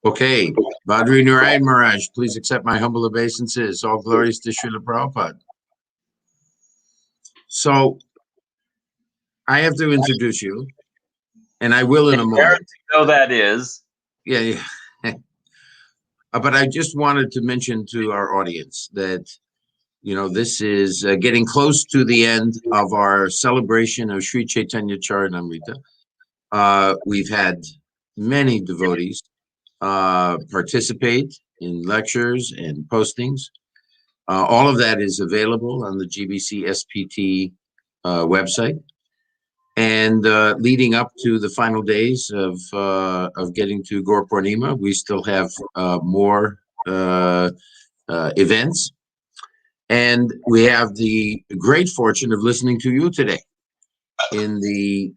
Okay, Badrinarayan Maharaj, please accept my humble obeisances. All glories to Srila Prabhupada. So, I have to introduce you, and I will in a moment. So that is. Yeah. But I just wanted to mention to our audience that, you know, this is getting close to the end of our celebration of Śrī Caitanya-caritāmṛta. We've had many devotees participate in lectures and postings. All of that is available on the GBC SPT website. And leading up to the final days of getting to Gaur Purnima, we still have more events. And we have the great fortune of listening to you today in the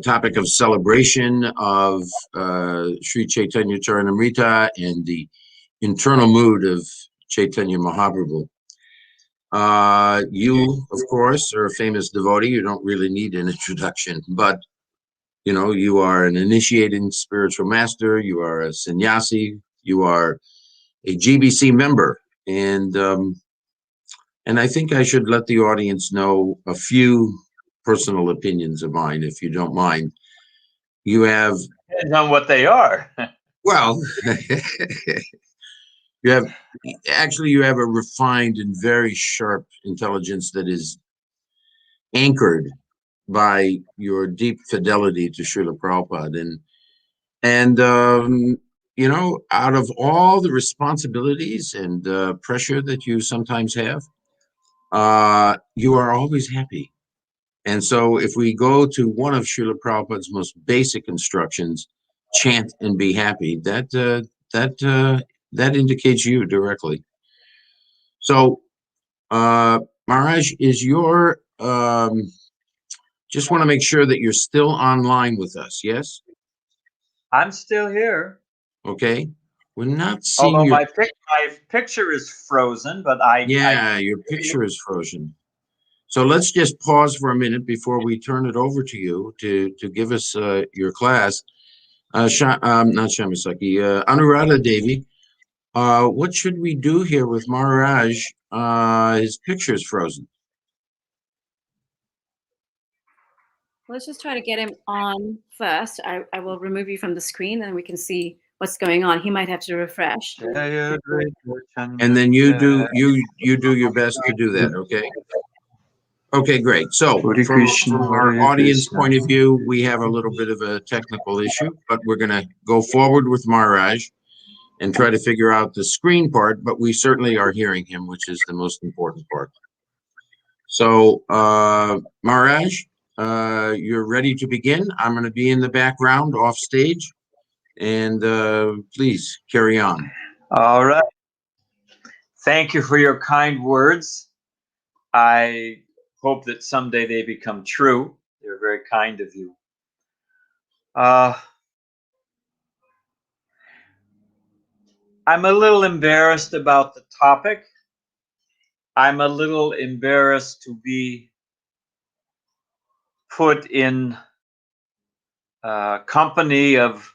topic of celebration of Śrī Caitanya-caritāmṛta and the internal mood of Chaitanya Mahaprabhu. You, of course, are a famous devotee. You don't really need an introduction, but, you know, you are an initiating spiritual master. You are a sannyasi. You are a GBC member. And I think I should let the audience know a few personal opinions of mine, if you don't mind. You have... Depends on what they are. Well... You have a refined and very sharp intelligence that is anchored by your deep fidelity to Srila Prabhupada. And you know, out of all the responsibilities and pressure that you sometimes have, you are always happy. And so if we go to one of Srila Prabhupada's most basic instructions, chant and be happy, that indicates you directly. So, Maharaj, is your, just want to make sure that you're still online with us, yes? I'm still here. Okay. We're not seeing Although your... my picture is frozen, but your picture is frozen. So let's just pause for a minute before we turn it over to you to give us your class. Not Shamasaki, Anuradha Devi. What should we do here with Maharaj? His picture is frozen. Let's just try to get him on first. I will remove you from the screen and we can see what's going on. He might have to refresh. And then you do your best to do that, okay? Okay, great. So from our audience point of view, we have a little bit of a technical issue, but we're going to go forward with Maharaj and try to figure out the screen part, but we certainly are hearing him, which is the most important part. So, Maharaj, you're ready to begin. I'm going to be in the background off stage, and please carry on. All right. Thank you for your kind words. I hope that someday they become true. They're very kind of you. I'm a little embarrassed about the topic. I'm a little embarrassed to be put in company of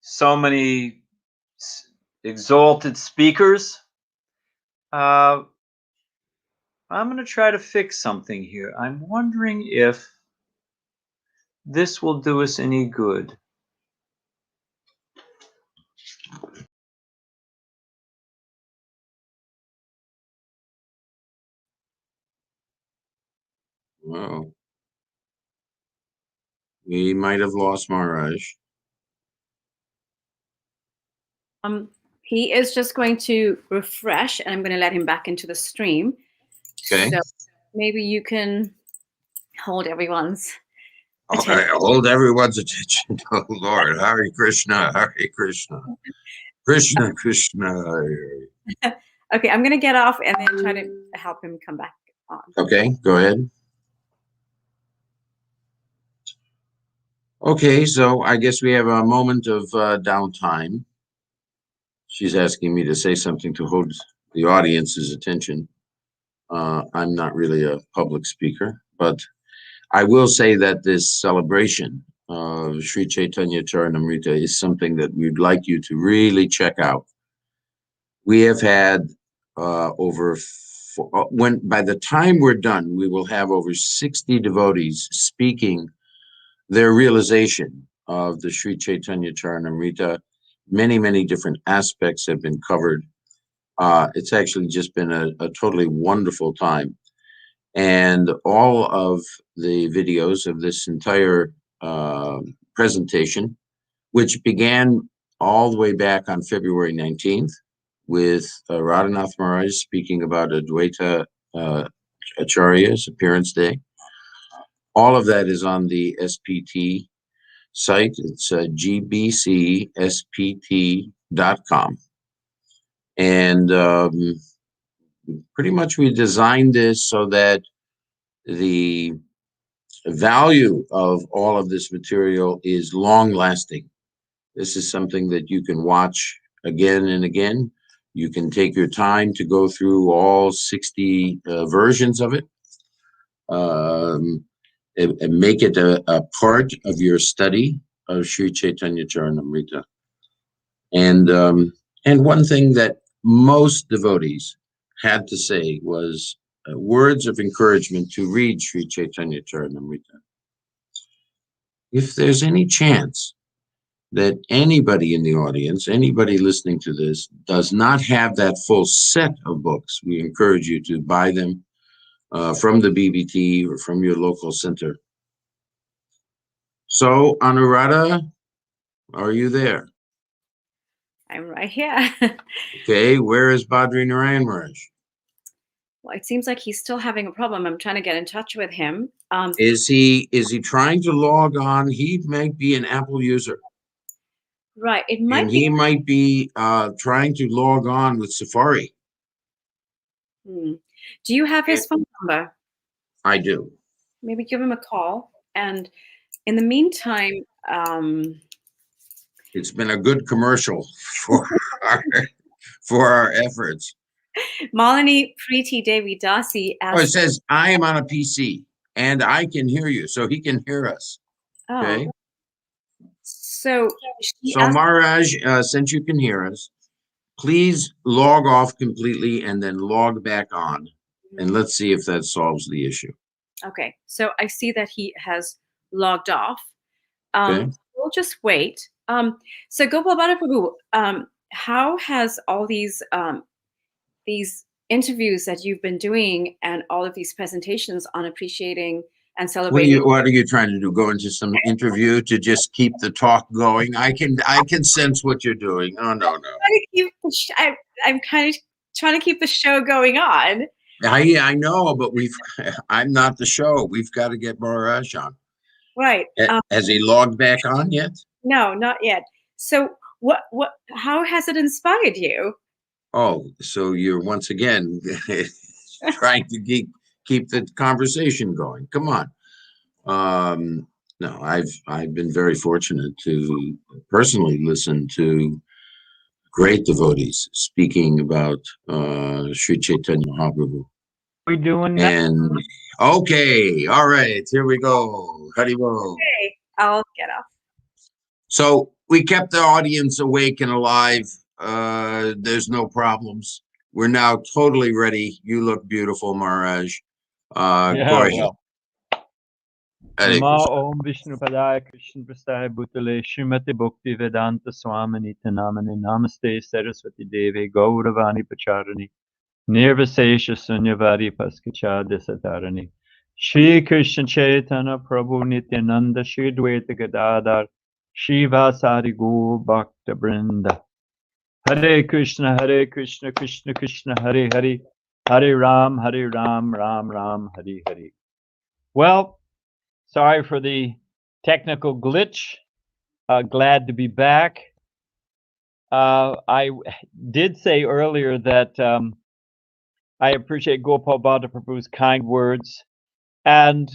so many exalted speakers. I'm going to try to fix something here. I'm wondering if this will do us any good. Wow. We might have lost Maharaj. He is just going to refresh, and I'm going to let him back into the stream. Okay. So maybe you can hold everyone's attention. Okay, hold everyone's attention. Oh, Lord. Hare Krishna, Hare Krishna. Krishna, Krishna, Hare. Okay, I'm going to get off and then try to help him come back on. Okay, go ahead. Okay, so I guess we have a moment of downtime. She's asking me to say something to hold the audience's attention. I'm not really a public speaker, but I will say that this celebration of Śrī Caitanya-caritāmṛta is something that we'd like you to really check out. We have had by the time we're done, we will have over 60 devotees speaking their realization of the Śrī Caitanya-caritāmṛta. Many, many different aspects have been covered. It's actually just been a totally wonderful time. And all of the videos of this entire presentation, which began all the way back on February 19th with Radhanath Maharaj speaking about Advaita Acharya's appearance day. All of that is on the SPT site. It's gbcspt.com. And pretty much we designed this so that the value of all of this material is long lasting. This is something that you can watch again and again. You can take your time to go through all 60 versions of it and make it a part of your study of Śrī Caitanya-caritāmṛta. And one thing that most devotees had to say was words of encouragement to read Śrī Caitanya-caritāmṛta. If there's any chance that anybody in the audience, anybody listening to this, does not have that full set of books, we encourage you to buy them from the BBT or from your local center. So, Anuradha, are you there? I'm right here. Okay, where is Badrinarayan Maharaj? Well, it seems like he's still having a problem. I'm trying to get in touch with him. Is he trying to log on? He might be an Apple user. Right, it might And be. he might be trying to log on with Safari. Do you have his phone number? I do. Maybe give him a call. And in the meantime, it's been a good commercial for our efforts. Malini Preeti Devi Dasi asked. Oh, it says, I am on a PC and I can hear you, so he can hear us. Okay. So Maharaj, since you can hear us, please log off completely and then log back on. And let's see if that solves the issue. Okay. So I see that he has logged off. Okay. We'll just wait. So Gopal Bhatta Prabhu, how has all these interviews that you've been doing and all of these presentations on appreciating and celebrating? What are you trying to do? Go into some interview to just keep the talk going? I can sense what you're doing. Oh no. I'm kind of trying to keep the show going on. I know, but I'm not the show. We've got to get Maharaj on. Right. Has he logged back on yet? No, not yet. So how has it inspired you? Oh, so you're once again trying to keep the conversation going. Come on. No, I've been very fortunate to personally listen to great devotees speaking about Śrī Caitanya Mahaprabhu. We doing that? And okay, all right, here we go. Hari Bol. Okay, I'll get off. So we kept the audience awake and alive. There's no problems. We're now totally ready. You look beautiful, Maharaj. Go ahead. Ma Om Vishnu Padaya Krishna Prastaya Bhutale Srimati Bhakti Vedanta Swami Nitanamani Namaste Saraswati Devi Gauravani Pacharani Nirvasesha Sunyavari Paskacha Desatarani Śrī Krishna Chaitanya Prabhu Nityananda Śrī Dvaita Gadadhar Śrī Vasari Gaur Bhakta Vrinda Hare Krishna Krishna Krishna Hare Hare Hare Ram Ram Ram Hare Hare. Well, sorry for the technical glitch. Glad to be back. I did say earlier that I appreciate Gopal Bhatta Prabhu's kind words, and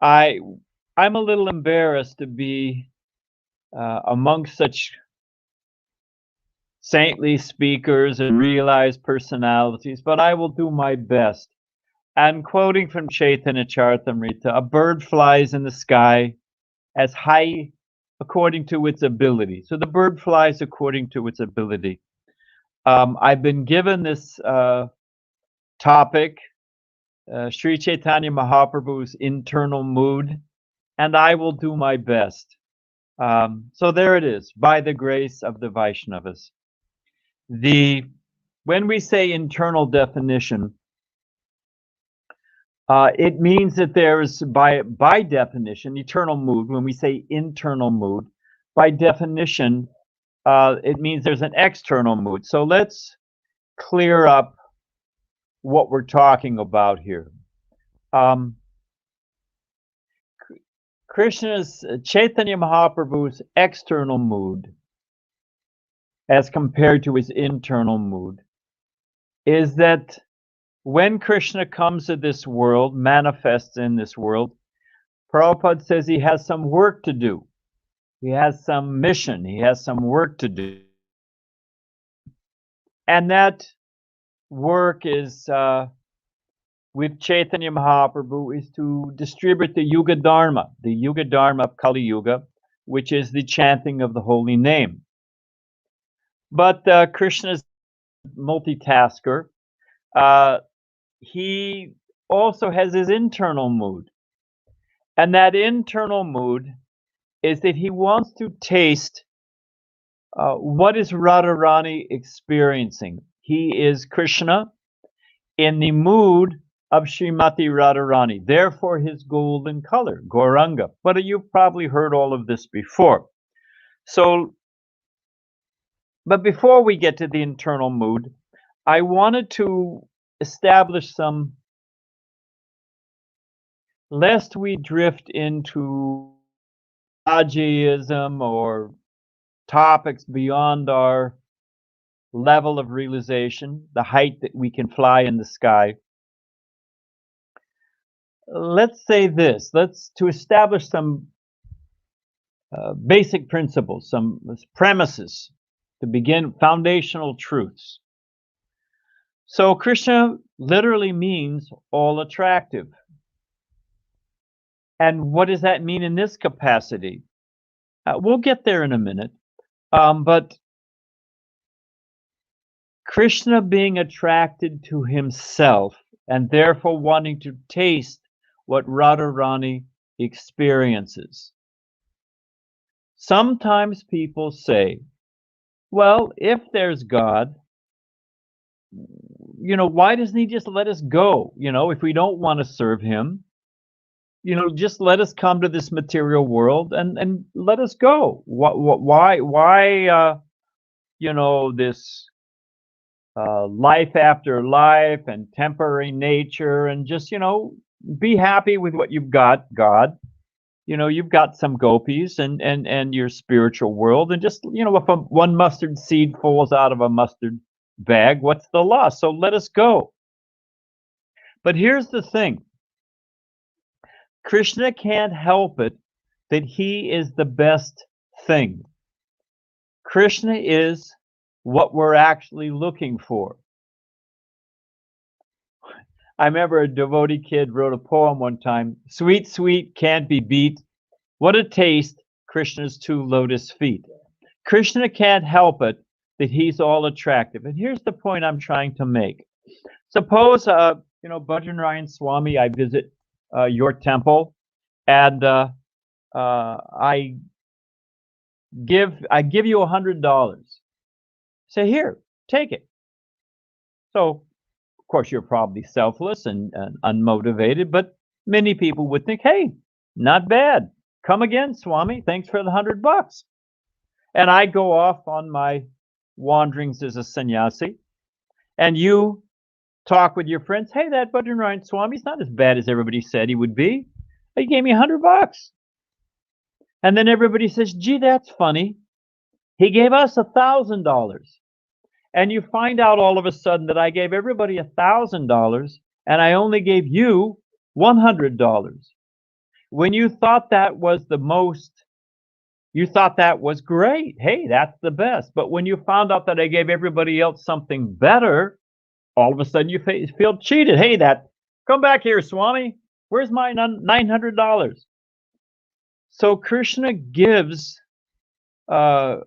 I'm a little embarrassed to be amongst such saintly speakers and realized personalities, but I will do my best. And quoting from Caitanya-caritāmṛta, a bird flies in the sky as high according to its ability. So the bird flies according to its ability. I've been given this topic, Śrī Caitanya Mahaprabhu's internal mood, and I will do my best. So there it is, by the grace of the Vaishnavas. When we say internal definition, it means that there is, by definition, eternal mood. When we say internal mood, by definition, it means there's an external mood. So let's clear up what we're talking about here. Krishna's, Chaitanya Mahaprabhu's external mood, as compared to his internal mood, is that when Krishna comes to this world, manifests in this world, Prabhupada says he has some work to do. He has some mission. He has some work to do. And that work is, with Chaitanya Mahaprabhu, is to distribute the Yuga Dharma of Kali Yuga, which is the chanting of the holy name. But Krishna's multitasker. He also has his internal mood. And that internal mood is that he wants to taste what is Radharani experiencing. He is Krishna in the mood of Srimati Radharani, therefore his golden color, Gauranga. But you've probably heard all of this before. But before we get to the internal mood, I wanted to establish some, lest we drift into Rajaism or topics beyond our level of realization, the height that we can fly in the sky. Let's say this, to establish some basic principles, some premises, to begin, foundational truths. So Krishna literally means all attractive. And what does that mean in this capacity? We'll get there in a minute. But Krishna being attracted to himself and therefore wanting to taste what Radharani experiences. Sometimes people say, well, if there's God, why doesn't he just let us go? If we don't want to serve him, just let us come to this material world and let us go. Why this life after life and temporary nature, and just, be happy with what you've got, God. You've got some gopis and your spiritual world, and just, if one mustard seed falls out of a mustard bag, what's the loss? So let us go. But here's the thing. Krishna can't help it that he is the best thing. Krishna is what we're actually looking for. I remember a devotee kid wrote a poem one time, "Sweet, sweet, can't be beat. What a taste, Krishna's 2 lotus feet." Krishna can't help it that he's all attractive. And here's the point I'm trying to make. Suppose, Badrinarayan Swami, I visit your temple, and I give you $100. Say, here, take it. So, of course, you're probably selfless and unmotivated, but many people would think, hey, not bad. Come again, Swami. Thanks for the $100. And I go off on my wanderings as a sannyasi, and you talk with your friends. Hey, that Badrinarayan Swami's not as bad as everybody said he would be. He gave me $100. And then everybody says, gee, that's funny. He gave us $1,000. And you find out all of a sudden that I gave everybody $1,000 and I only gave you $100. When you thought that was the most, you thought that was great. Hey, that's the best. But when you found out that I gave everybody else something better, all of a sudden you feel cheated. Hey, come back here, Swami. Where's my $900? So Krishna gives, of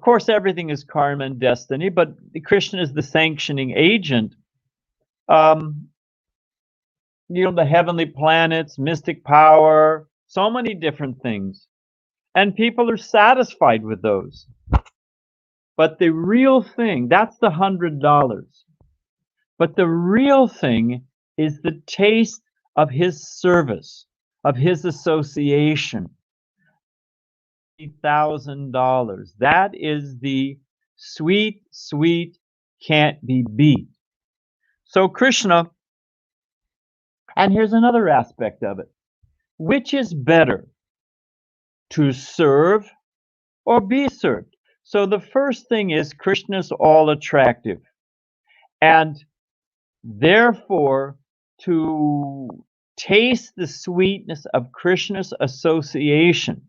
course, everything is karma and destiny, but Krishna is the sanctioning agent. The heavenly planets, mystic power, so many different things. And people are satisfied with those. But the real thing, that's the $100. But the real thing is the taste of his service, of his association. $1,000. That is the sweet, sweet, can't be beat. So Krishna, and here's another aspect of it. Which is better, to serve or be served? So the first thing is Krishna's all attractive. And therefore, to taste the sweetness of Krishna's association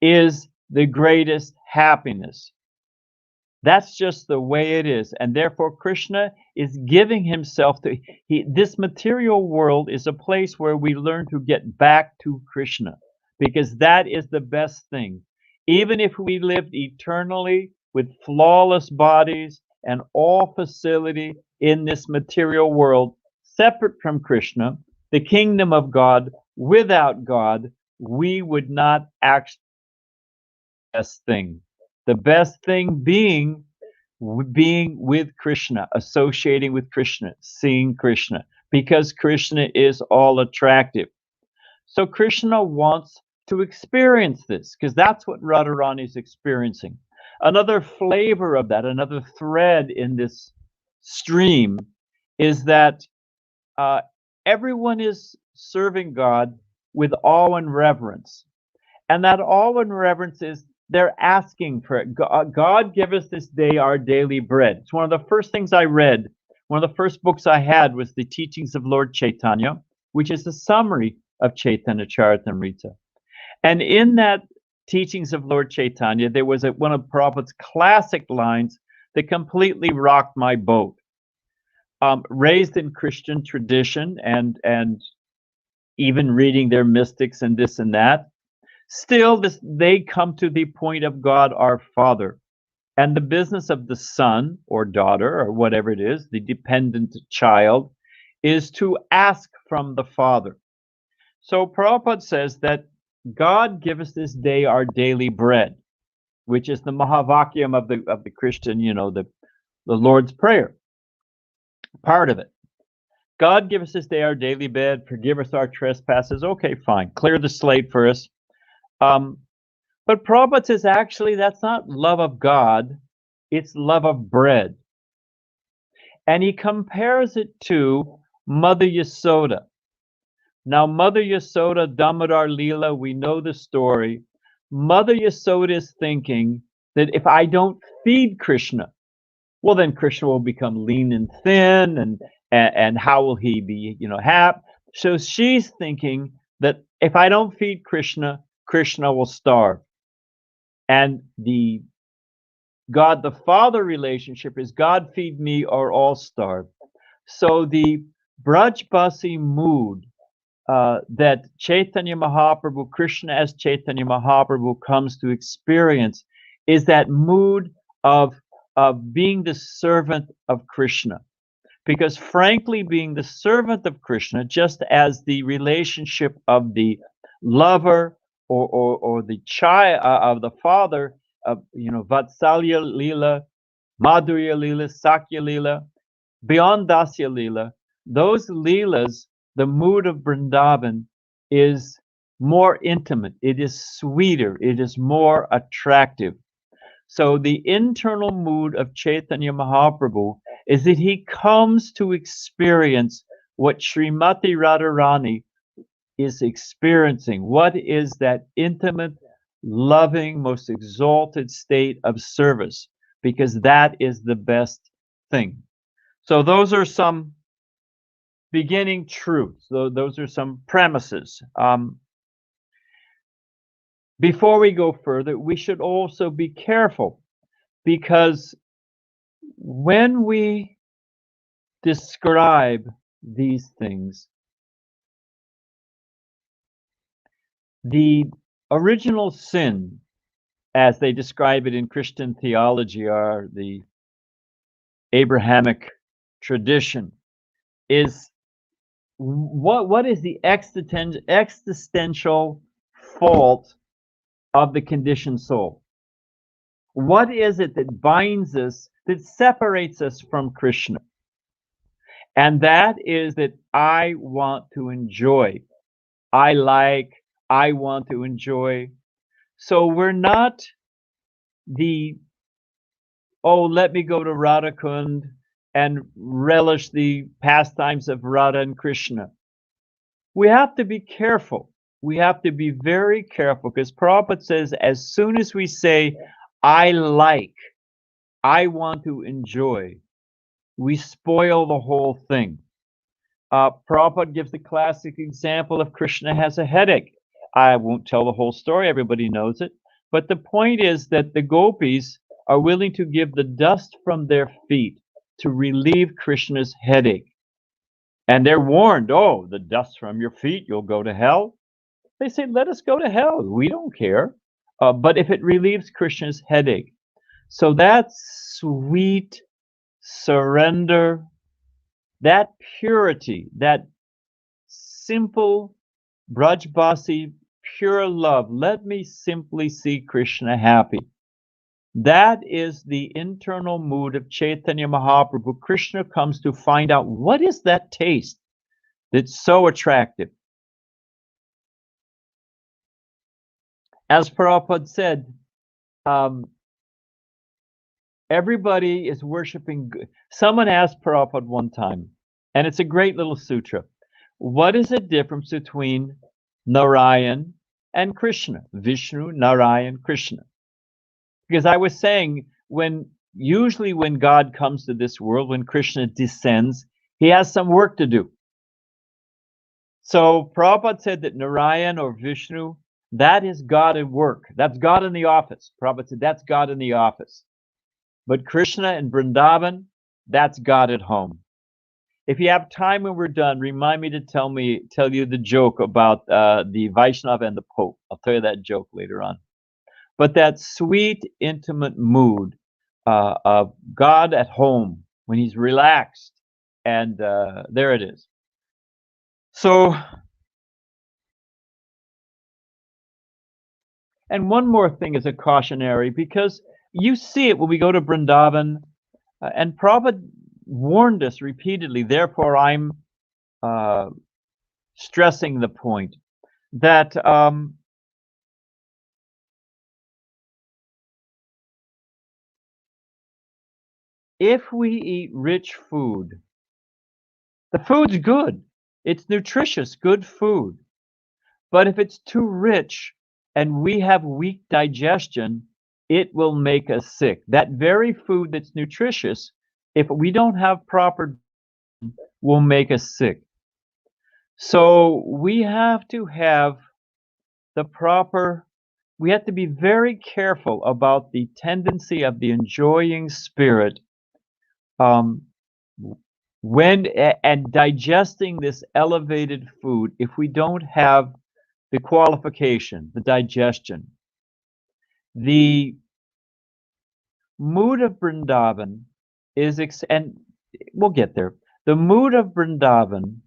is the greatest happiness. That's just the way it is. And therefore, Krishna is giving himself to... this material world is a place where we learn to get back to Krishna, because that is the best thing. Even if we lived eternally with flawless bodies and all facility in this material world, separate from Krishna, the kingdom of God, without God, we would not actually be the best thing. The best thing being with Krishna, associating with Krishna, seeing Krishna, because Krishna is all attractive. So Krishna wants to experience this, because that's what Radharani is experiencing. Another flavor of that, another thread in this stream, is that everyone is serving God with awe and reverence. And that awe and reverence is they're asking for it. God, give us this day our daily bread. It's one of the first things I read. One of the first books I had was the Teachings of Lord Chaitanya, which is a summary of Caitanya-caritāmṛta. And in that Teachings of Lord Chaitanya, there was one of Prabhupada's classic lines that completely rocked my boat. Raised in Christian tradition and even reading their mystics and this and that, still they come to the point of God our Father. And the business of the son or daughter or whatever it is, the dependent child, is to ask from the Father. So Prabhupada says that God give us this day our daily bread, which is the Mahavakyam of the Christian, the Lord's Prayer, part of it. God give us this day our daily bread, forgive us our trespasses. Okay, fine, clear the slate for us. But Prabhupada says actually that's not love of God, it's love of bread. And he compares it to Mother Yasoda. Now, Mother Yasoda, Damodar Leela, we know the story. Mother Yasoda is thinking that if I don't feed Krishna, well, then Krishna will become lean and thin, and how will he be, happy? So she's thinking that if I don't feed Krishna, Krishna will starve. And the God the Father relationship is God feed me or all starve. So the Brajbasi mood that Chaitanya Mahaprabhu, Krishna as Chaitanya Mahaprabhu comes to experience is that mood of being the servant of Krishna. Because frankly, being the servant of Krishna, just as the relationship of the lover or the child of the father, Vatsalya Leela, Madhurya Leela, Sakya Leela, beyond Dasya Leela, those Leelas, the mood of Vrindavan is more intimate, it is sweeter, it is more attractive. So the internal mood of Chaitanya Mahaprabhu is that he comes to experience what Srimati Radharani is experiencing. What is that intimate, loving, most exalted state of service? Because that is the best thing. So those are some beginning truths. Those are some premises. Before we go further, we should also be careful, because when we describe these things, the original sin, as they describe it in Christian theology, or the Abrahamic tradition, is what is the existential fault of the conditioned soul? What is it that binds us, that separates us from Krishna? And that is that I want to enjoy. I want to enjoy. So we're not let me go to Radha Kund and relish the pastimes of Radha and Krishna. We have to be careful. We have to be very careful, because Prabhupada says, as soon as we say, I want to enjoy, we spoil the whole thing. Prabhupada gives the classic example of Krishna has a headache. I won't tell the whole story, everybody knows it. But the point is that the gopis are willing to give the dust from their feet to relieve Krishna's headache. And they're warned, oh, the dust from your feet, you'll go to hell. They say, let us go to hell. We don't care. But if it relieves Krishna's headache. So that sweet surrender, that purity, that simple Brajbasi pure love, let me simply see Krishna happy. That is the internal mood of Chaitanya Mahaprabhu. Krishna comes to find out, what is that taste that's so attractive? As Prabhupada said, everybody is worshiping. Someone asked Prabhupada one time, and it's a great little sutra, what is the difference between Narayan and Krishna? Vishnu, Narayan, Krishna. Because I was saying, usually when God comes to this world, when Krishna descends, he has some work to do. So Prabhupada said that Narayan or Vishnu, that is God at work. That's God in the office. Prabhupada said that's God in the office. But Krishna and Vrindavan, that's God at home. If you have time when we're done, remind me to tell you the joke about the Vaishnava and the Pope. I'll tell you that joke later on. But that sweet, intimate mood of God at home when he's relaxed, and there it is. So, and one more thing is a cautionary, because you see it when we go to Vrindavan, and Prabhupada warned us repeatedly, therefore I'm stressing the point, that if we eat rich food, the food's good, it's nutritious, good food. But if it's too rich and we have weak digestion, it will make us sick. That very food that's nutritious, if we don't have proper, will make us sick. So we have to have we have to be very careful about the tendency of the enjoying spirit and digesting this elevated food if we don't have the qualification, the digestion. The mood of Vrindavan is, and we'll get there, the mood of Vrindavan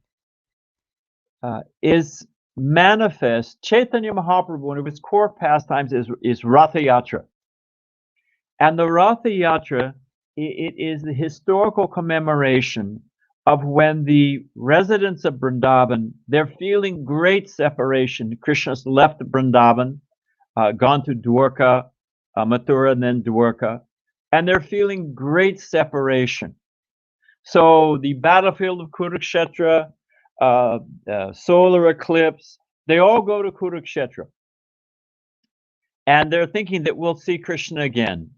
is manifest. Chaitanya Mahaprabhu, one of his core pastimes is Ratha Yatra. And the Ratha Yatra, it is the historical commemoration of when the residents of Vrindavan, they're feeling great separation. Krishna's left Vrindavan, gone to Dwarka, Mathura, and then Dwarka, and they're feeling great separation. So the battlefield of Kurukshetra, solar eclipse, they all go to Kurukshetra. And they're thinking that we'll see Krishna again.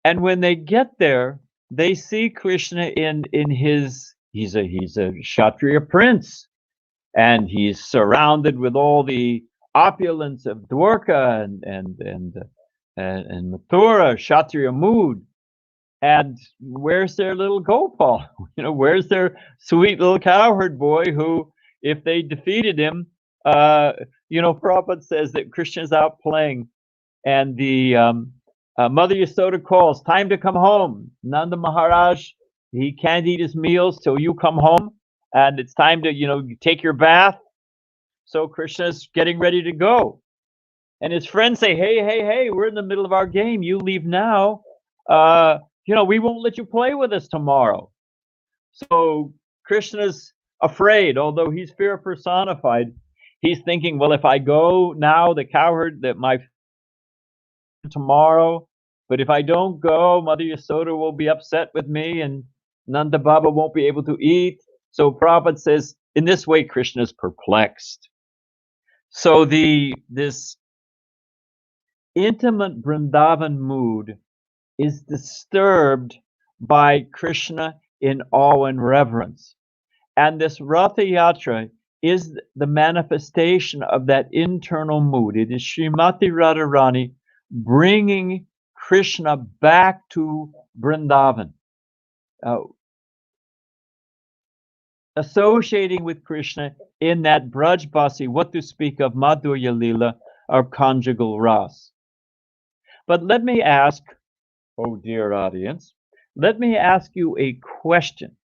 And when they get there, they see Krishna in his, he's a Kshatriya prince, and he's surrounded with all the opulence of Dwarka and Mathura, Kshatriya mood. And where's their little Gopal? Where's their sweet little cowherd boy who, if they defeated him, You know, Prabhupada says that Krishna's out playing, and the Mother Yasoda calls, time to come home. Nanda Maharaj, he can't eat his meals till you come home, and it's time to, you take your bath. So Krishna's getting ready to go. And his friends say, hey, we're in the middle of our game. You leave now. We won't let you play with us tomorrow. So Krishna's afraid, although he's fear personified. He's thinking, well, if I go now, the cowherd that my tomorrow, but if I don't go, Mother Yasoda will be upset with me and Nanda Baba won't be able to eat. So Prabhupada says, in this way, Krishna is perplexed. So this intimate Vrindavan mood is disturbed by Krishna in awe and reverence. And this Ratha Yatra is the manifestation of that internal mood. It is Srimati Radharani bringing Krishna back to Vrindavan, associating with Krishna in that Braj Basi, what to speak of Madhurya Lila, or conjugal ras. But let me ask, oh dear audience, let me ask you a question.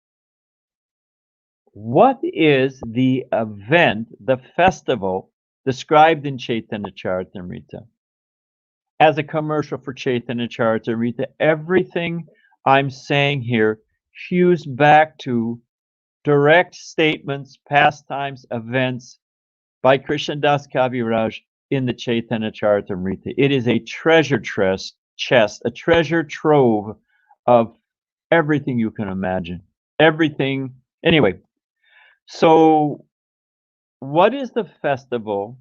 What is the event, the festival, described in Caitanya-caritāmṛta? As a commercial for Caitanya-caritāmṛta, everything I'm saying here hews back to direct statements, pastimes, events by Krishna Das Kaviraj in the Caitanya-caritāmṛta. It is a treasure chest, a treasure trove of everything you can imagine. Everything. Anyway, so what is the festival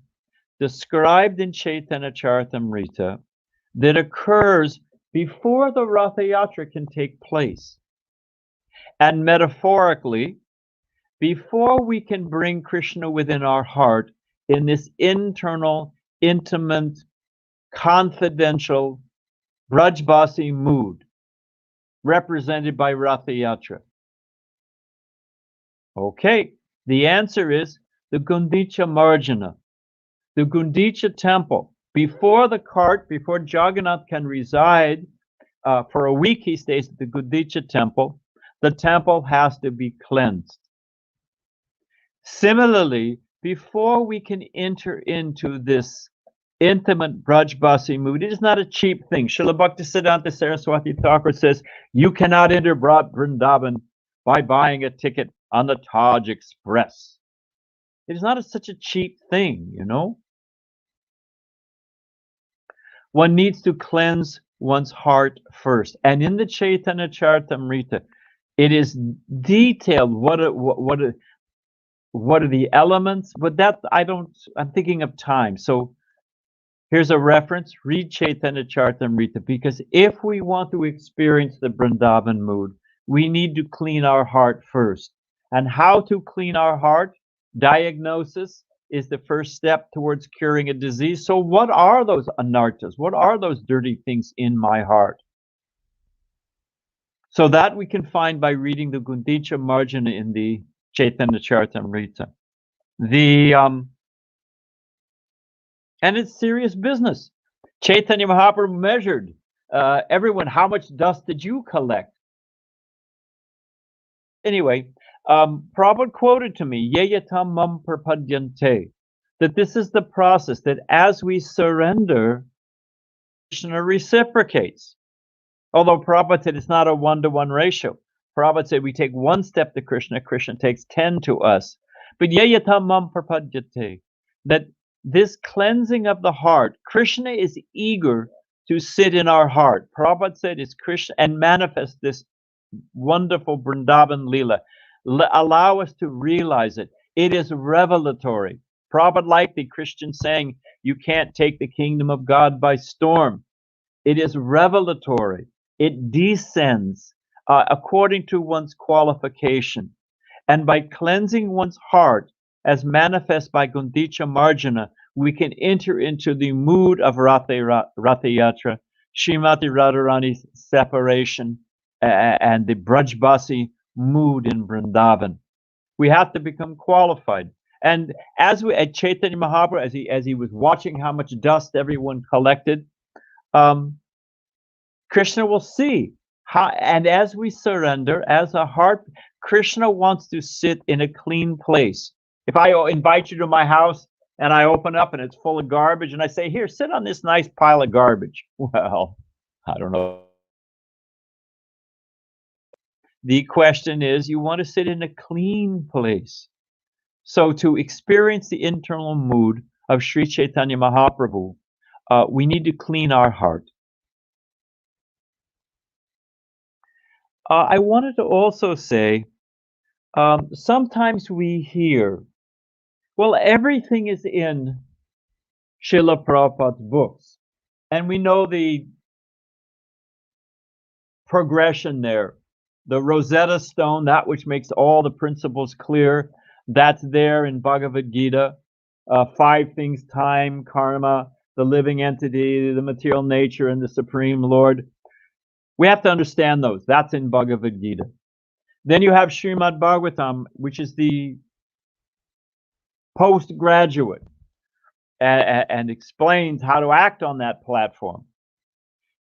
described in Caitanya-caritāmṛta that occurs before the Ratha Yatra can take place? And metaphorically, before we can bring Krishna within our heart in this internal, intimate, confidential, Brajbasi mood represented by Ratha Yatra. Okay, the answer is the Gundicha Marjana, the Gundicha temple. Before the cart, before Jagannath can reside, for a week he stays at the Gundicha temple, the temple has to be cleansed. Similarly, before we can enter into this intimate Brajbasi mood, it is not a cheap thing. Srila Bhaktisiddhanta Saraswati Thakur says, you cannot enter Vrindavan by buying a ticket on the Taj Express. It is not such a cheap thing, you know. One needs to cleanse one's heart first. And in the Caitanya-caritāmṛta, it is detailed what are the elements, but that I'm thinking of time. So here's a reference, read Caitanya-caritāmṛta, because if we want to experience the Vrindavan mood, we need to clean our heart first. And how to clean our heart? Diagnosis is the first step towards curing a disease. So what are those anartas? What are those dirty things in my heart? So that we can find by reading the Gundicha Marjana in the Caitanya-caritāmṛta. And it's serious business. Chaitanya Mahaprabhu measured everyone, how much dust did you collect? Anyway, Prabhupada quoted to me, Yeyatam mam prapadyante, that this is the process, that as we surrender, Krishna reciprocates. Although Prabhupada said it's not a 1-to-1 ratio. Prabhupada said we take one step to Krishna, Krishna takes 10 to us. But Yeyatam mam prapadyante, that this cleansing of the heart, Krishna is eager to sit in our heart. Prabhupada said it's Krishna and manifest this wonderful Vrindavan Leela. Allow us to realize it. It is revelatory. Prabhupada liked the Christian saying, you can't take the kingdom of God by storm. It is revelatory. It descends according to one's qualification. And by cleansing one's heart, as manifest by Gundicha Marjana, we can enter into the mood of Ratha Yatra, Srimati Radharani's separation, and the Brajbasi mood in Vrindavan. We have to become qualified. And as we at Chaitanya Mahaprabhu, as he was watching how much dust everyone collected, Krishna will see how, and as we surrender, as a heart, Krishna wants to sit in a clean place. If I invite you to my house and I open up and it's full of garbage and I say, here, sit on this nice pile of garbage. Well, I don't know. The question is, you want to sit in a clean place. So to experience the internal mood of Śrī Caitanya Mahaprabhu, we need to clean our heart. I wanted to also say, sometimes we hear, well, everything is in Srila Prabhupada's books. And we know the progression there. The Rosetta Stone, that which makes all the principles clear, that's there in Bhagavad Gita. 5 things: time, karma, the living entity, the material nature, and the Supreme Lord. We have to understand those. That's in Bhagavad Gita. Then you have Srimad Bhagavatam, which is the postgraduate and explains how to act on that platform.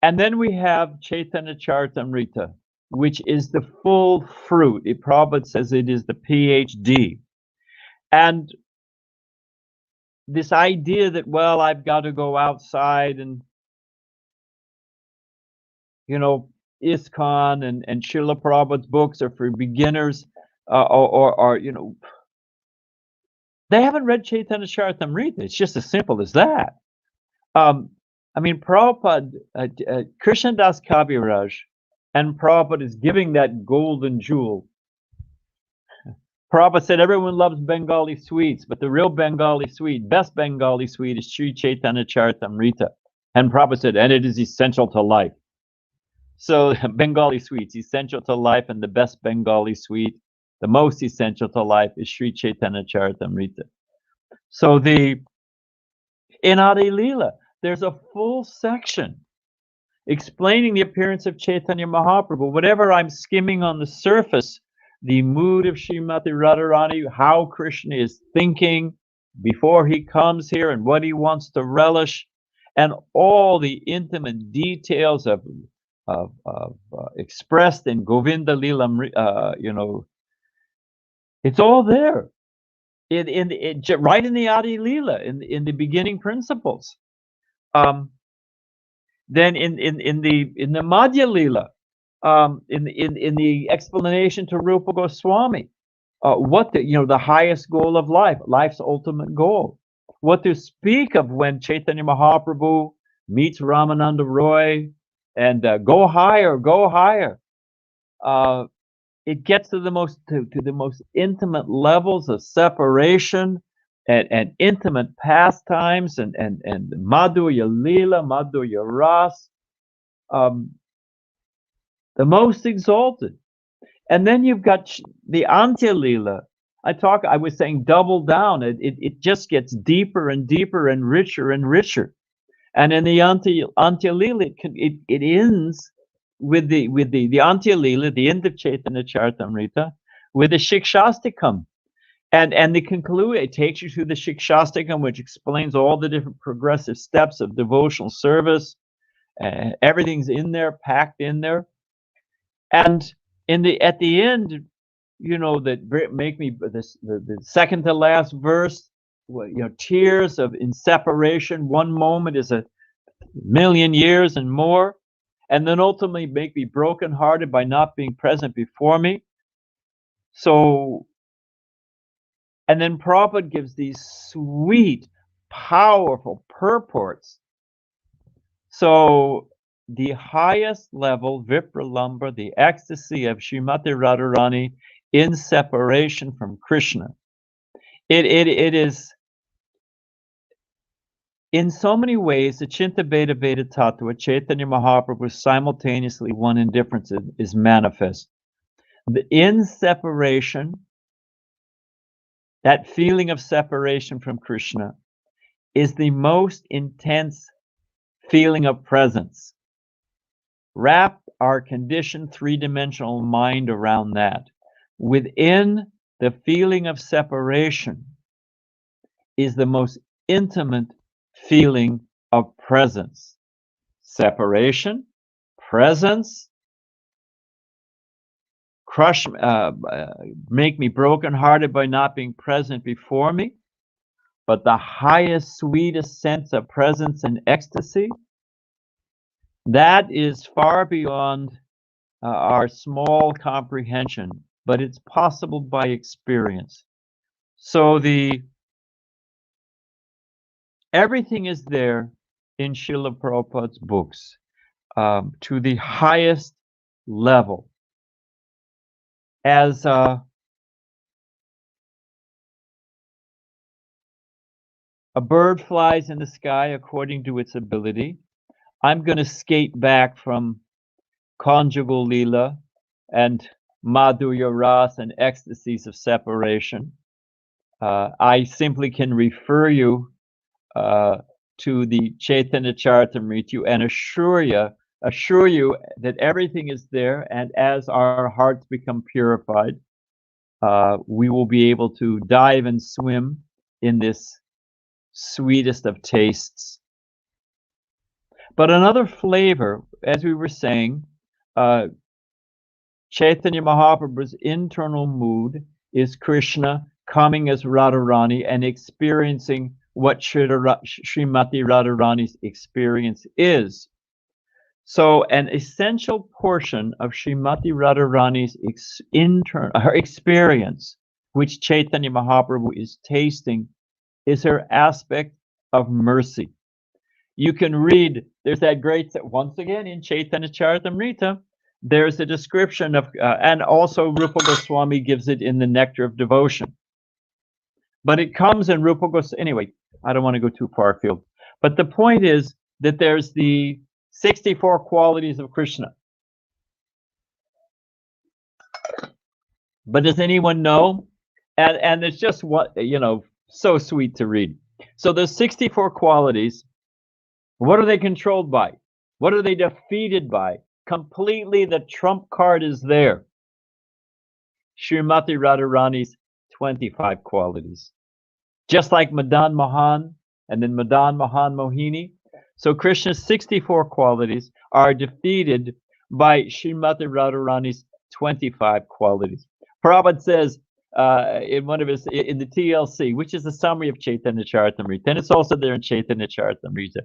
And then we have Caitanya-caritāmṛta, which is the full fruit. Prabhupada says it is the PhD. And this idea that, well, I've got to go outside and, you know, ISKCON and Srila Prabhupada's books are for beginners, or you know, they haven't read Caitanya-caritāmṛta. It's just as simple as that. I mean, Prabhupada, Krishna Das Kaviraj, and Prabhupada is giving that golden jewel. Prabhupada said everyone loves Bengali sweets, but the real Bengali sweet, best Bengali sweet is Śrī Caitanya-caritāmṛta. And Prabhupada said, and it is essential to life. So Bengali sweets, essential to life, and the best Bengali sweet, the most essential to life, is Śrī Caitanya-caritāmṛta. So in Adi Leela, there's a full section explaining the appearance of Chaitanya Mahaprabhu. Whatever I'm skimming on the surface, the mood of Srimati Radharani, how Krishna is thinking before he comes here and what he wants to relish, and all the intimate details of expressed in Govinda Leela, you know, it's all there right in the Adi Leela, in the beginning principles. Then in the Madhya Leela, in the explanation to Rupa Goswami, what the highest goal of life, life's ultimate goal. What to speak of when Chaitanya Mahaprabhu meets Ramananda Roy and go higher, go higher. It gets to the most intimate levels of separation and intimate pastimes and Madhurya Leela, Madhurya Ras, the most exalted. And then you've got the Antya Leela. I was saying double down. It just gets deeper and deeper and richer and richer. And in the Antya Leela, it ends with the Antya Leela, the end of Caitanya-caritāmṛta, with the Shikshastikam. And the conclude, it takes you through the Shikshastikam, which explains all the different progressive steps of devotional service. Everything's in there, packed in there. And at the end, you know, that make me the second to last verse, you know, tears in separation. One moment is 1,000,000 years and more, and then ultimately make me brokenhearted by not being present before me. So, and then Prabhupada gives these sweet, powerful purports. So the highest level, Vipralambha, the ecstasy of Srimati Radharani in separation from Krishna. It is, in so many ways, the Chinta Bheda Veda Tattva, Chaitanya Mahaprabhu, simultaneously one indifference is manifest. In separation, that feeling of separation from Krishna is the most intense feeling of presence. Wrap our conditioned three-dimensional mind around that. Within the feeling of separation, is the most intimate feeling of presence. Separation, presence, crush, make me brokenhearted by not being present before me. But the highest, sweetest sense of presence and ecstasy, that is far beyond our small comprehension, but it's possible by experience. So everything is there in Srila Prabhupada's books to the highest level. As a bird flies in the sky according to its ability, I'm going to skate back from conjugal lila and madhurya ras and ecstasies of separation. I simply can refer you to the Caitanya-caritāmṛta and assure you that everything is there, and as our hearts become purified, we will be able to dive and swim in this sweetest of tastes. But another flavor, as we were saying, Chaitanya Mahaprabhu's internal mood is Krishna coming as Radharani and experiencing what Srimati Radharani's experience is. So an essential portion of Srimati Radharani's her experience, which Chaitanya Mahaprabhu is tasting, is her aspect of mercy. You can read, there's that great, once again in Caitanya-caritāmṛta, there's a description of, and also Rupa Goswami gives it in the Nectar of Devotion. But it comes in Rupa Goswami, anyway, I don't want to go too far afield. But the point is that there's the 64 qualities of Krishna. But does anyone know? And it's just what, so sweet to read. So there's 64 qualities. What are they controlled by? What are they defeated by? Completely, the trump card is there. Srimati Radharani's 25 qualities. Just like Madan Mohan and then Madan Mohan Mohini. So Krishna's 64 qualities are defeated by Srimati Radharani's 25 qualities. Prabhupada says in one of his, in the TLC, which is a summary of Caitanya-caritāmṛta, and it's also there in Caitanya-caritāmṛta,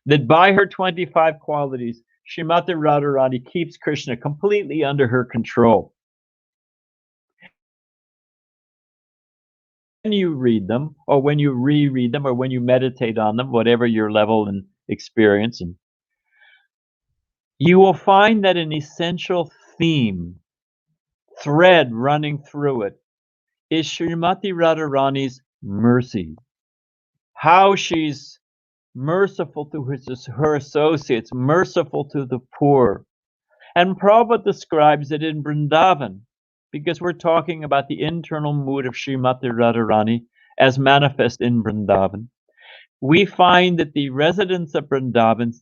that by her 25 qualities, Srimati Radharani keeps Krishna completely under her control. When you read them, or when you reread them, or when you meditate on them, whatever your level and experience, and you will find that an essential theme, thread running through it, is Srimati Radharani's mercy. How she's merciful to her associates, merciful to the poor. And Prabhupada describes it in Vrindavan, because we're talking about the internal mood of Srimati Radharani as manifest in Vrindavan. We find that the residents of Vrindavan,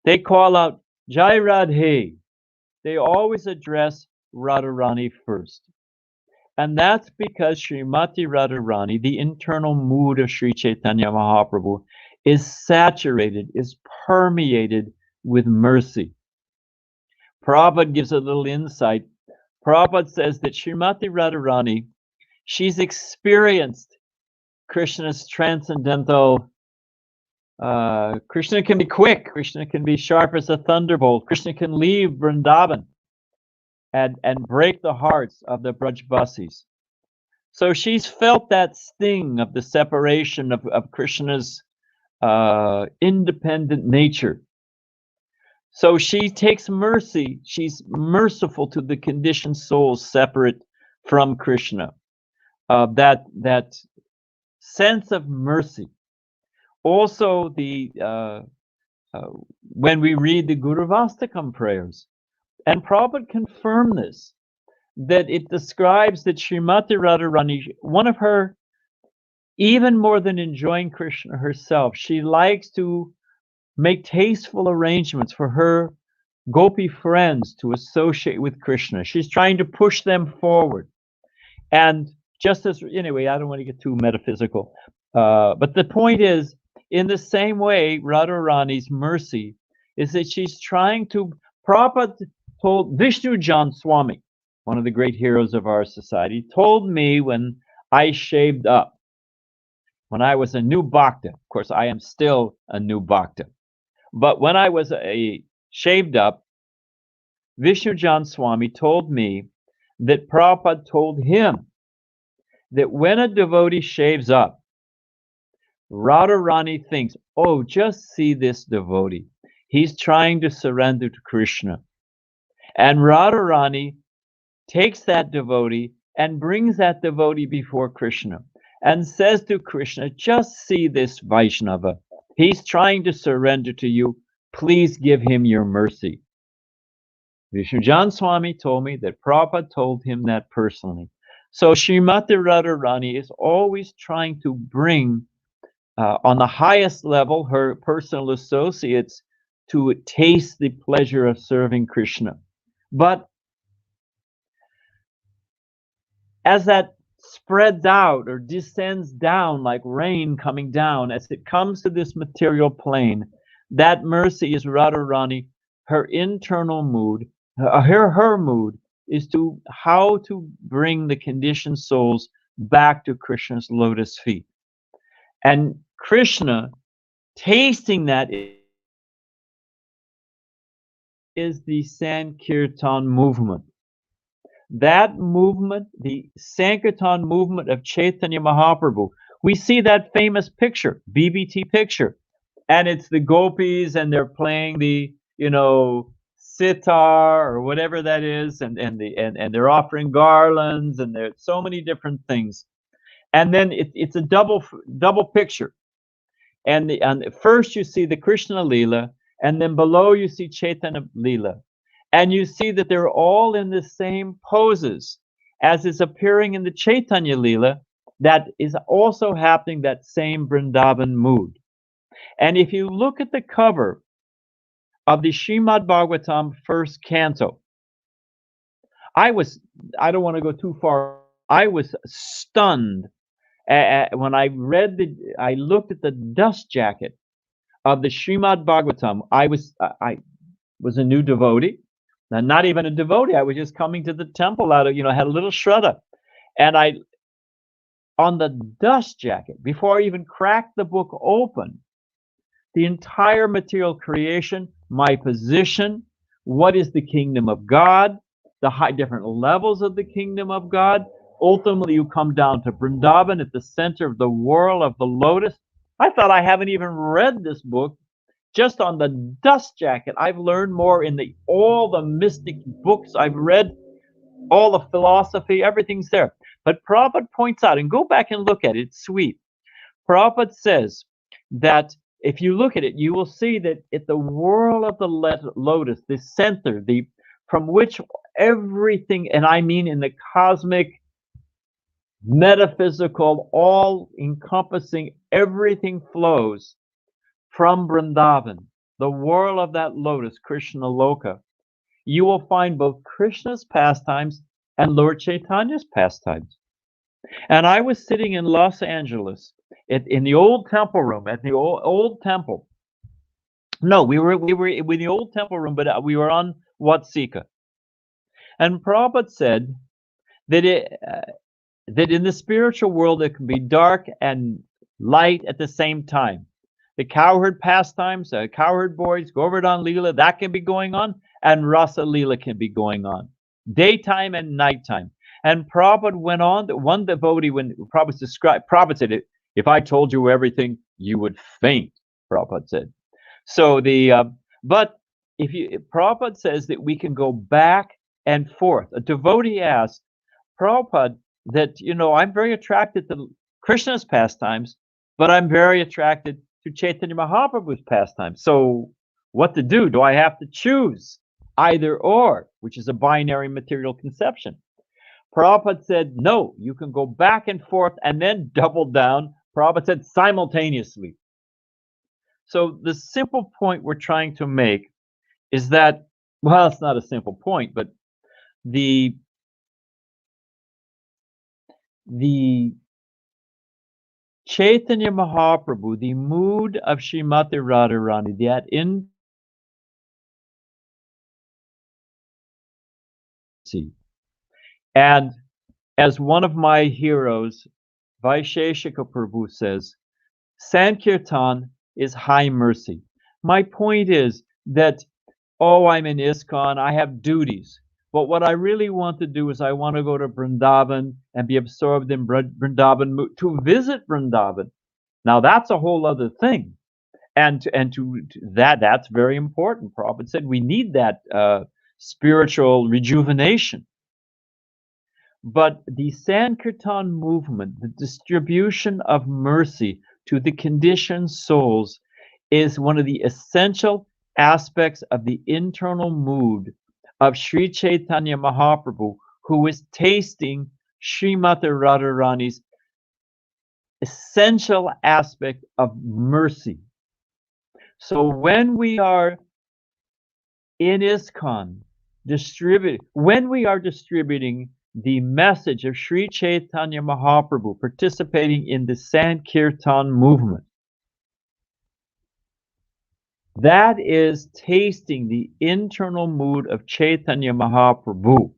they call out Jai Radhe. They always address Radharani first. And that's because Srimati Radharani, the internal mood of Śrī Caitanya Mahaprabhu, is saturated, is permeated with mercy. Prabhupada gives a little insight. Prabhupada says that Srimati Radharani, she's experienced Krishna's transcendental, Krishna can be quick, Krishna can be sharp as a thunderbolt, Krishna can leave Vrindavan and break the hearts of the Brajbasis. So she's felt that sting of the separation of Krishna's independent nature. So she takes mercy. She's merciful to the conditioned souls separate from Krishna. That sense of mercy. Also, when we read the Guruvastakam prayers, and Prabhupada confirmed this, that it describes that Srimati Radharani, one of her, even more than enjoying Krishna herself, she likes to make tasteful arrangements for her gopi friends to associate with Krishna. She's trying to push them forward. And just as, anyway, I don't want to get too metaphysical, But the point is, in the same way, Radharani's mercy is that she's trying to. Prabhupada told Vishnu Jan Swami, one of the great heroes of our society, told me when I shaved up, when I was a new bhakta. Of course, I am still a new bhakta. But when I was shaved up, Vishnu Jan Swami told me that Prabhupada told him that when a devotee shaves up, Radharani thinks, oh, just see this devotee. He's trying to surrender to Krishna. And Radharani takes that devotee and brings that devotee before Krishna and says to Krishna, just see this Vaishnava. He's trying to surrender to you. Please give him your mercy. Vishnu Jan Swami told me that Prabhupada told him that personally. So Srimati Radharani is always trying to bring on the highest level her personal associates to taste the pleasure of serving Krishna. But as that spreads out or descends down like rain coming down, as it comes to this material plane, that mercy is Radharani, her internal mood, her mood is to how to bring the conditioned souls back to Krishna's lotus feet. And Krishna, tasting that, is the Sankirtan movement. That movement, the Sankirtan movement of Chaitanya Mahaprabhu, we see that famous picture, BBT picture, and it's the gopis and they're playing the, sitar or whatever that is, and they're offering garlands, and there's so many different things. And then it's a double picture. And first you see the Krishna Leela, and then below you see Chaitanya Leela. And you see that they're all in the same poses as is appearing in the Chaitanya Leela, that is also happening, that same Vrindavan mood. And if you look at the cover of the Srimad Bhagavatam first canto, I don't want to go too far, I was stunned when I looked at the dust jacket of the Srimad Bhagavatam. I was a new devotee. Now, not even a devotee. I was just coming to the temple out of, had a little shraddha. And on the dust jacket, before I even cracked the book open, the entire material creation, my position, what is the kingdom of God, the different levels of the kingdom of God. Ultimately, you come down to Vrindavan at the center of the whirl of the lotus. I thought I haven't even read this book. Just on the dust jacket, I've learned more in all the mystic books I've read, all the philosophy, everything's there. But Prabhupada points out, and go back and look at it, it's sweet. Prabhupada says that if you look at it, you will see that at the whirl of the lotus, the center, from which everything, and I mean in the cosmic, metaphysical, all-encompassing, everything flows from Vrindavan, the whirl of that lotus, Krishna Loka. You will find both Krishna's pastimes and Lord Chaitanya's pastimes. And I was sitting in Los Angeles in the old temple room, at the old temple. No, we were in the old temple room, but we were on Watsika. And Prabhupada said that that in the spiritual world it can be dark and light at the same time. The cowherd pastimes, cowherd boys, Govardhan Leela, that can be going on, and Rasa Leela can be going on, daytime and nighttime. And Prabhupada went on, that one devotee, when Prabhupada said, if I told you everything, you would faint, Prabhupada said. So but Prabhupada says that we can go back and forth. A devotee asked Prabhupada that, I'm very attracted to Krishna's pastimes, but I'm very attracted to Chaitanya Mahaprabhu's pastimes. So what to do? Do I have to choose either or, which is a binary material conception? Prabhupada said, no, you can go back and forth and then double down. Prabhupada said simultaneously. So the simple point we're trying to make is that, well, it's not a simple point, but the Chaitanya Mahaprabhu, the mood of Srimati Radharani, that in and as one of my heroes, Vaisheshika Prabhu says, Sankirtan is high mercy. My point is that, oh, I'm in ISKCON, I have duties. But what I really want to do is I want to go to Vrindavan and be absorbed in Vrindavan, to visit Vrindavan. Now that's a whole other thing. And that's very important. Prabhupada said we need that spiritual rejuvenation. But the Sankirtan movement, the distribution of mercy to the conditioned souls, is one of the essential aspects of the internal mood of Śrī Caitanya Mahaprabhu, who is tasting Srimati Radharani's essential aspect of mercy. So when we are in ISKCON when we are distributing the message of Śrī Caitanya Mahaprabhu, participating in the Sankirtan movement, that is tasting the internal mood of Chaitanya Mahaprabhu.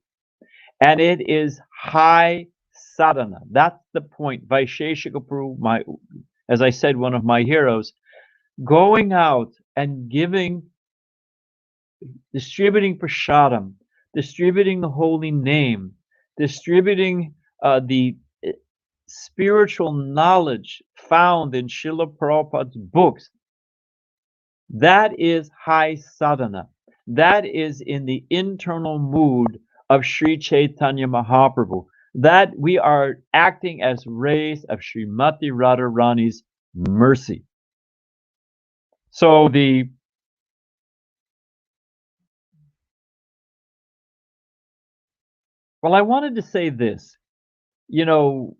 And it is high sadhana. That's the point. Vaisheshika Prabhu, as I said, one of my heroes, going out and distributing prasadam, distributing the holy name, distributing the spiritual knowledge found in Srila Prabhupada's books. That is high sadhana. That is in the internal mood of Śrī Caitanya Mahaprabhu. That we are acting as rays of Srimati Radharani's mercy. So well, I wanted to say this. You know,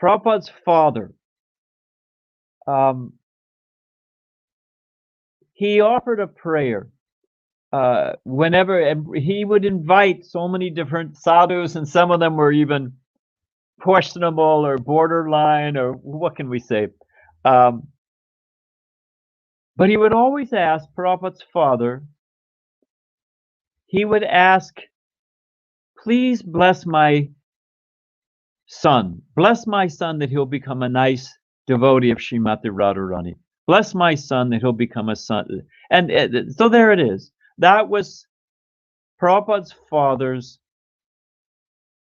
Prabhupada's father, he offered a prayer whenever, and he would invite so many different sadhus, and some of them were even questionable or borderline, or what can we say? But he would always ask Prabhupada's father, he would ask, please bless my son. Bless my son that he'll become a nice devotee of Srimati Radharani. Bless my son that he'll become a son. And so there it is. That was Prabhupada's father's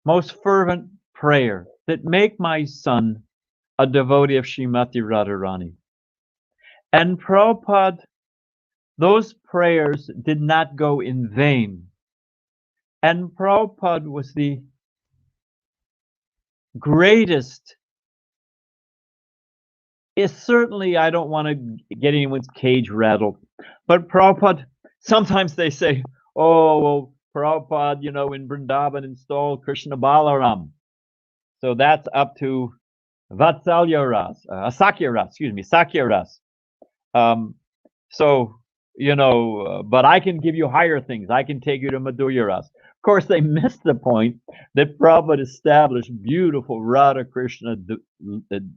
most fervent prayer, that make my son a devotee of Srimati Radharani. And Prabhupada, those prayers did not go in vain. And Prabhupada was the greatest. Certainly, I don't want to get anyone's cage rattled, but Prabhupada, sometimes they say, oh, well, Prabhupada, you know, in Vrindavan installed Krishna Balaram. So that's up to Vatsalya Ras, Sakya Ras, Sakya Ras. So, you know, but I can give you higher things. I can take you to Madhurya Ras. Of course, they missed the point that Prabhupada established beautiful Radha Krishna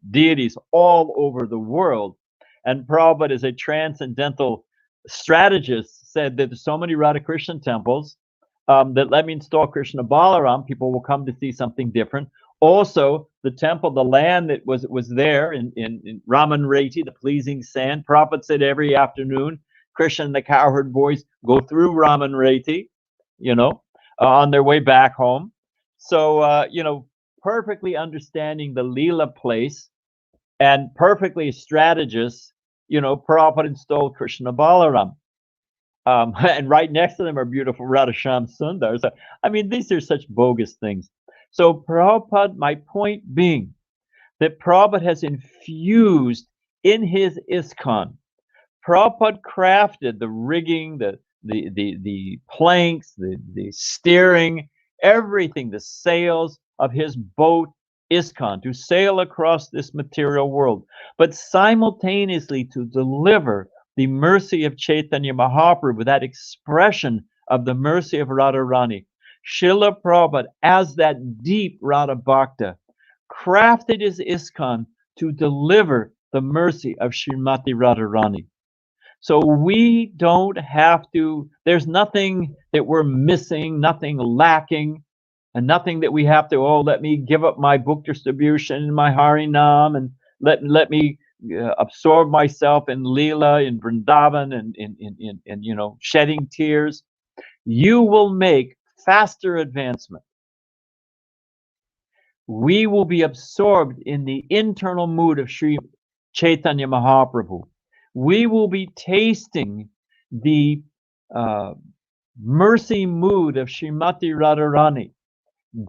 deities all over the world. And Prabhupada, as a transcendental strategist, said that there's so many Radha Krishna temples that let me install Krishna Balaram. People will come to see something different. Also, the temple, the land that was there in Raman Reti, the pleasing sand. Prabhupada said every afternoon, Krishna and the cowherd boys go through Raman Reti, you know, on their way back home. So, you know, perfectly understanding the Leela place and perfectly a strategist, you know, Prabhupada installed Krishna Balaram. And right next to them are beautiful Radhasham Sundar. So, I mean, these are such bogus things. So Prabhupada, my point being that Prabhupada has infused in his ISKCON. Prabhupada crafted the rigging, the planks, the steering, everything, the sails of his boat ISKCON to sail across this material world, but simultaneously to deliver the mercy of Chaitanya Mahaprabhu, that expression of the mercy of Radharani. Srila Prabhupada, as that deep Radha Bhakta, crafted his ISKCON to deliver the mercy of Srimati Radharani. So we don't have to, there's nothing that we're missing, nothing lacking, and nothing that we have to, oh, let me give up my book distribution, my Harinam, and let me absorb myself in Leela, in Vrindavan, and you know, shedding tears. You will make faster advancement. We will be absorbed in the internal mood of Śrī Caitanya Mahaprabhu. We will be tasting the mercy mood of Srimati Radharani.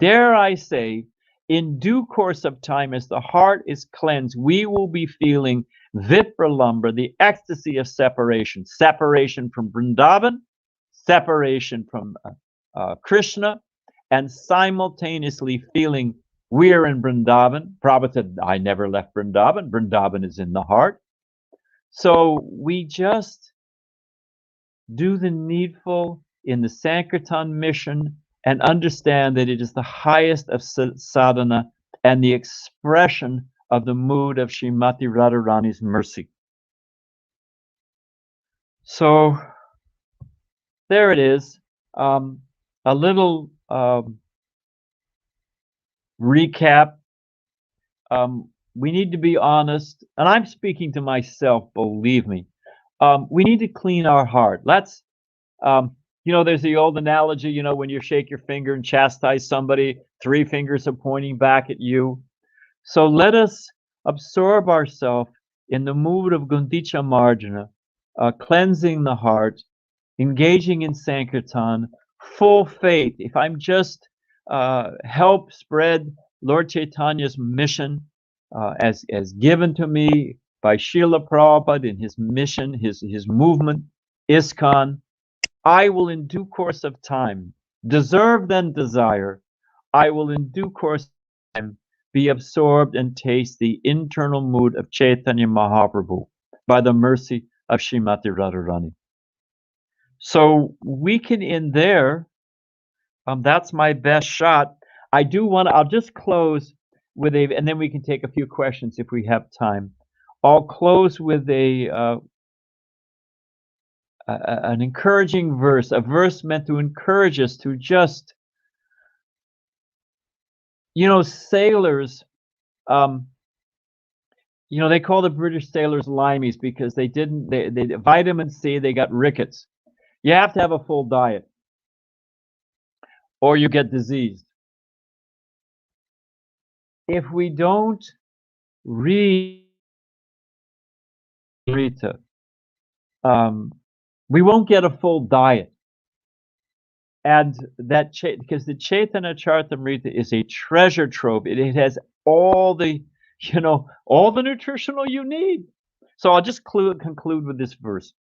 Dare I say, in due course of time, as the heart is cleansed, we will be feeling Vipralambra, the ecstasy of separation. Separation from Vrindavan, separation from Krishna, and simultaneously feeling we're in Vrindavan. Prabhupada said, I never left Vrindavan. Vrindavan is in the heart. So we just do the needful in the Sankirtan mission and understand that it is the highest of sadhana and the expression of the mood of Srimati Radharani's mercy. So there it is. A little recap. We need to be honest, and I'm speaking to myself, believe me. We need to clean our heart. Let's, you know, there's the old analogy, you know, when you shake your finger and chastise somebody, 3 fingers are pointing back at you. So let us absorb ourselves in the mood of Gundicha Marjana, cleansing the heart, engaging in Sankirtan, full faith. If I'm just help spread Lord Chaitanya's mission as given to me by Srila Prabhupada in his mission, his movement, ISKCON, I will in due course of time, deserve than desire, I will in due course of time be absorbed and taste the internal mood of Chaitanya Mahaprabhu by the mercy of Srimati Radharani. So we can end there. That's my best shot. I do want to, I'll just close with and then we can take a few questions if we have time. I'll close with an encouraging verse, a verse meant to encourage us to just, you know, sailors, you know, they call the British sailors limeys because they vitamin C, they got rickets. You have to have a full diet or you get diseased. If we don't read Rita, we won't get a full diet. And that, because the Caitanya-caritāmṛta is a treasure trove. It has all the, you know, all the nutritional you need. So I'll just conclude with this verse.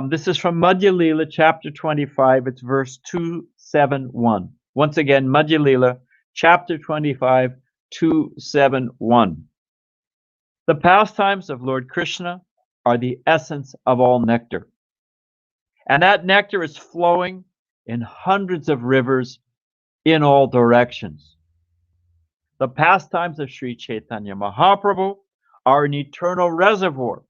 This is from Madhya Lila, chapter 25. It's verse 271. Once again, Madhya Lila, chapter 25, 271. The pastimes of Lord Krishna are the essence of all nectar. And that nectar is flowing in hundreds of rivers in all directions. The pastimes of Śrī Caitanya Mahaprabhu are an eternal reservoir,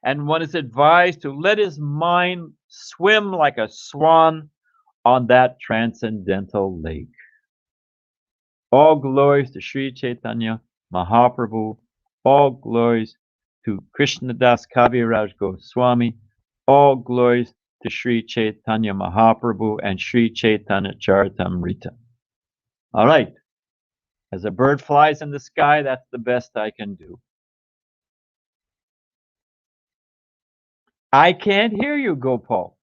and one is advised to let his mind swim like a swan on that transcendental lake. All glories to Śrī Caitanya Mahaprabhu. All glories to Krishna Das Kaviraj Goswami. All glories to Śrī Caitanya Mahaprabhu and Śrī Caitanya-caritāmṛta. All right. As a bird flies in the sky, that's the best I can do. I can't hear you, Gopal.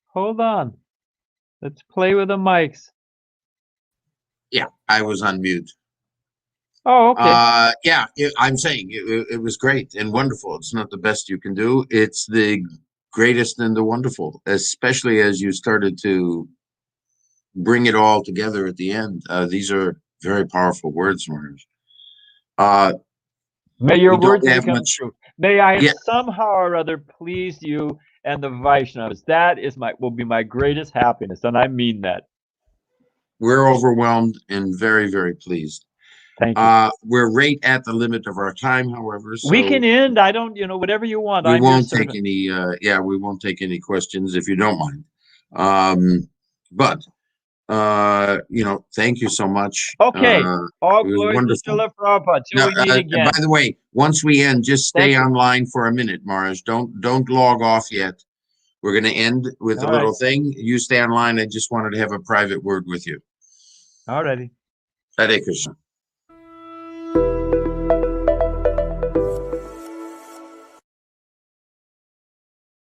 Hold on. Let's play with the mics. Yeah, I was on mute. Oh, okay. Yeah, I'm saying it was great and wonderful. It's not the best you can do. It's the greatest and the wonderful, especially as you started to bring it all together at the end. These are very powerful words, Maharaj. May your words become true. May I have somehow or other pleased you and the Vaishnavas. That is will be my greatest happiness, and I mean that. we're overwhelmed and very, very pleased. Thank you. We're right at the limit of our time, however, so We can end. I don't, whatever you want. we I'm your won't take servant. any. We won't take any questions if you don't mind. But thank you so much. Okay. All it was glory to wonderful. Srila Prabhupada. Till we meet again. By the way, once we end, just stay Thank you. online for a minute, Maharaj. Don't log off yet. We're going to end with a All little right. thing. You stay online. I just wanted to have a private word with you. All righty. Hare Krishna.